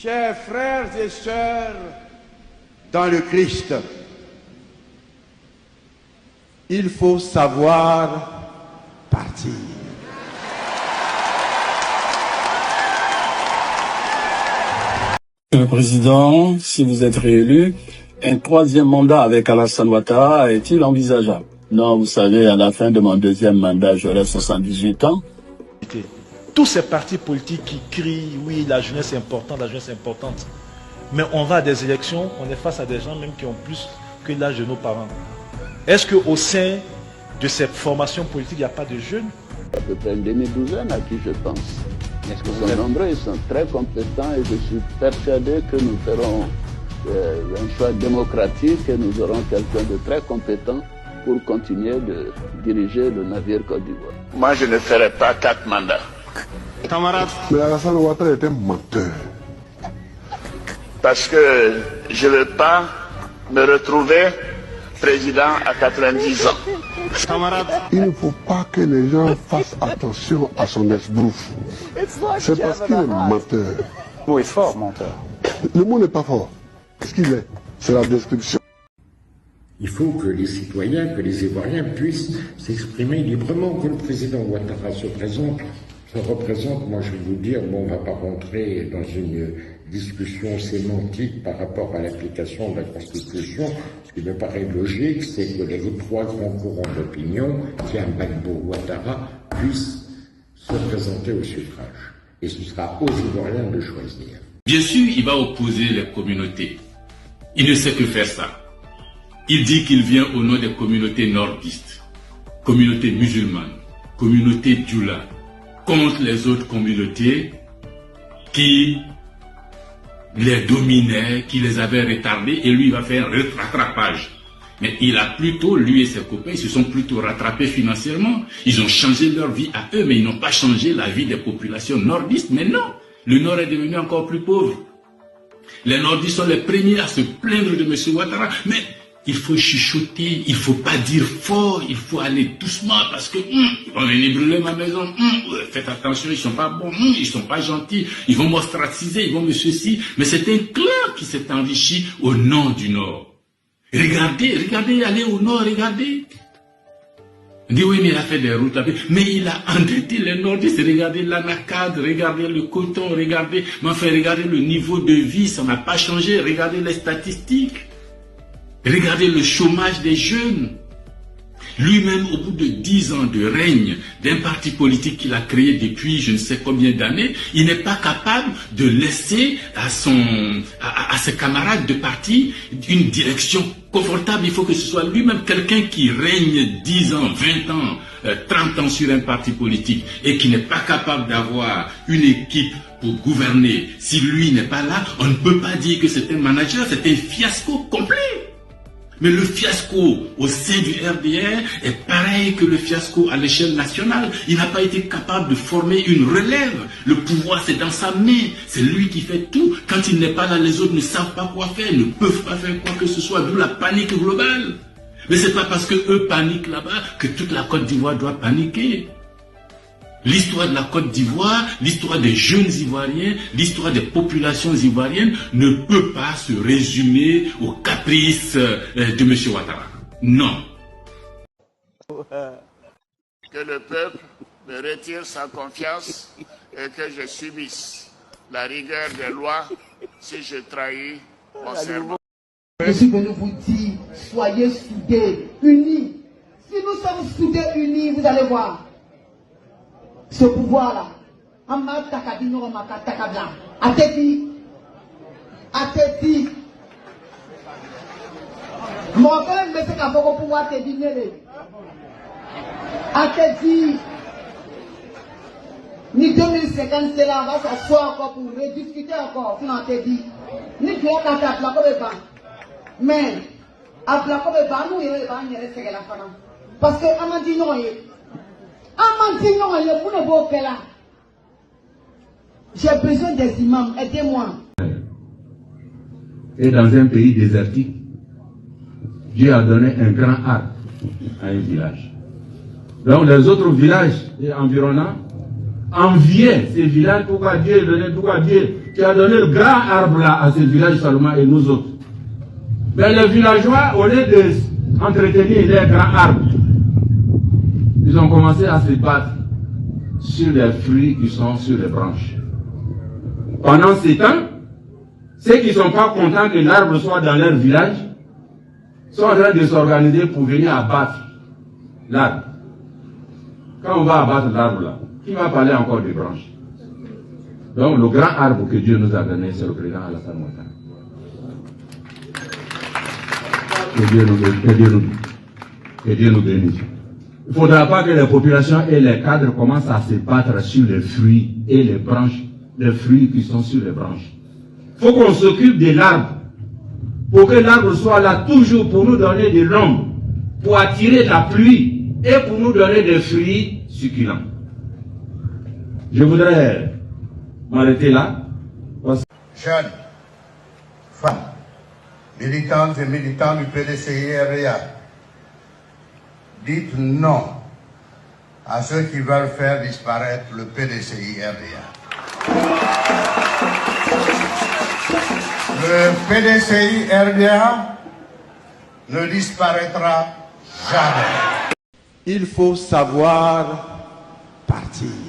Chers frères et sœurs dans le Christ, il faut savoir partir. Monsieur le Président, si vous êtes réélu, un troisième mandat avec Alassane Ouattara est-il envisageable? Non, vous savez, à la fin de mon deuxième mandat, j'aurai 78 ans. Tous ces partis politiques qui crient, oui, la jeunesse est importante, la jeunesse est importante. Mais on va à des élections, on est face à des gens même qui ont plus que l'âge de nos parents. Est-ce qu'au sein de ces formations politiques, il n'y a pas de jeunes? À peu près une demi-douzaine à qui je pense. Ils sont nombreux, ils sont très compétents et je suis persuadé que nous ferons un choix démocratique et nous aurons quelqu'un de très compétent pour continuer de diriger le navire Côte d'Ivoire. Moi, je ne ferai pas 4 mandats. Camarade. Mais Alassane Ouattara est un menteur. Parce que je ne veux pas me retrouver président à 90 ans. Camarade. Il ne faut pas que les gens fassent attention à son esbrouf. C'est parce qu'il est menteur. Le mot est fort, menteur. Le mot n'est pas fort. Qu'est-ce qu'il est? C'est la description. Il faut que les citoyens, que les Ivoiriens puissent s'exprimer librement. Que le président Ouattara se représente, moi je vais vous dire, bon, on ne va pas rentrer dans une discussion sémantique par rapport à l'application de la Constitution. Ce qui me paraît logique, c'est que les 3 grands courants d'opinion, Tian Gbagbo, Ouattara, puissent se présenter au suffrage. Et ce sera aux Ivoiriens de choisir. Bien sûr, il va opposer les communautés. Il ne sait que faire ça. Il dit qu'il vient au nom des communautés nordistes, communautés musulmanes, communautés djoula, contre les autres communautés qui les dominaient, qui les avaient retardés, et lui il va faire un rattrapage. Mais il a plutôt, lui et ses copains, ils se sont plutôt rattrapés financièrement. Ils ont changé leur vie à eux, mais ils n'ont pas changé la vie des populations nordistes. Mais non, le Nord est devenu encore plus pauvre. Les nordistes sont les premiers à se plaindre de M. Ouattara, mais il faut chuchoter, il ne faut pas dire fort, il faut aller doucement parce que ils vont venir brûler ma maison, faites attention, ils ne sont pas bons, ils ne sont pas gentils, ils vont m'ostraciser, ils vont me ceci. Mais c'est un clan qui s'est enrichi au nom du Nord. Regardez, allez au Nord, regardez. On dit oui, mais il a fait des routes là, mais il a endetté les nordistes. Regardez l'anacade, regardez le coton, regardez le niveau de vie, ça n'a pas changé. Regardez les statistiques. Regardez le chômage des jeunes. Lui-même, au bout de 10 ans de règne d'un parti politique qu'il a créé depuis je ne sais combien d'années, il n'est pas capable de laisser à ses camarades de parti une direction confortable. Il faut que ce soit lui-même quelqu'un qui règne 10 ans, 20 ans, 30 ans sur un parti politique et qui n'est pas capable d'avoir une équipe pour gouverner. Si lui n'est pas là, on ne peut pas dire que c'est un manager, c'est un fiasco complet. Mais le fiasco au sein du RDR est pareil que le fiasco à l'échelle nationale. Il n'a pas été capable de former une relève. Le pouvoir, c'est dans sa main. C'est lui qui fait tout. Quand il n'est pas là, les autres ne savent pas quoi faire, ne peuvent pas faire quoi que ce soit, d'où la panique globale. Mais c'est pas parce que eux paniquent là-bas que toute la Côte d'Ivoire doit paniquer. L'histoire de la Côte d'Ivoire, l'histoire des jeunes Ivoiriens, l'histoire des populations ivoiriennes ne peut pas se résumer aux caprices de M. Ouattara. Non. Que le peuple me retire sa confiance et que je subisse la rigueur des lois si je trahis mon serment. Je suis venu vous dire, soyez soudés, unis. Si nous sommes soudés, unis, vous allez voir. Ce pouvoir-là, mon frère me dit qu'à beaucoup pouvoir te dire, ni 2050 c'est là, on va s'asseoir encore pour rediscuter encore, sinon on te dit, ni tu as qu'à t'appeler comme mais appeler comme nous, il va y avoir la femme. Parce que Amandi non est. J'ai besoin des imams, aidez-moi. Et dans un pays désertique, Dieu a donné un grand arbre à un village. Donc les autres villages environnants enviaient ces villages, pourquoi Dieu donnait, pourquoi Dieu qui a donné le grand arbre là à ce village seulement et nous autres. Mais les villageois, au lieu d'entretenir les grands arbres, ils ont commencé à se battre sur les fruits qui sont sur les branches. Pendant ces temps, ceux qui ne sont pas contents que l'arbre soit dans leur village sont en train de s'organiser pour venir abattre l'arbre. Quand on va abattre l'arbre là, qui va parler encore des branches? Donc le grand arbre que Dieu nous a donné, c'est le président Alassane Ouattara. Que Dieu nous bénisse. Il ne faudra pas que les populations et les cadres commencent à se battre sur les fruits et les branches, les fruits qui sont sur les branches. Il faut qu'on s'occupe de l'arbre, pour que l'arbre soit là toujours pour nous donner de l'ombre, pour attirer la pluie et pour nous donner des fruits succulents. Je voudrais m'arrêter là. Jeunes, femmes, militantes et militants du PDCI-RDA, dites non à ceux qui veulent faire disparaître le PDCI-RDA. Le PDCI-RDA ne disparaîtra jamais. Il faut savoir partir.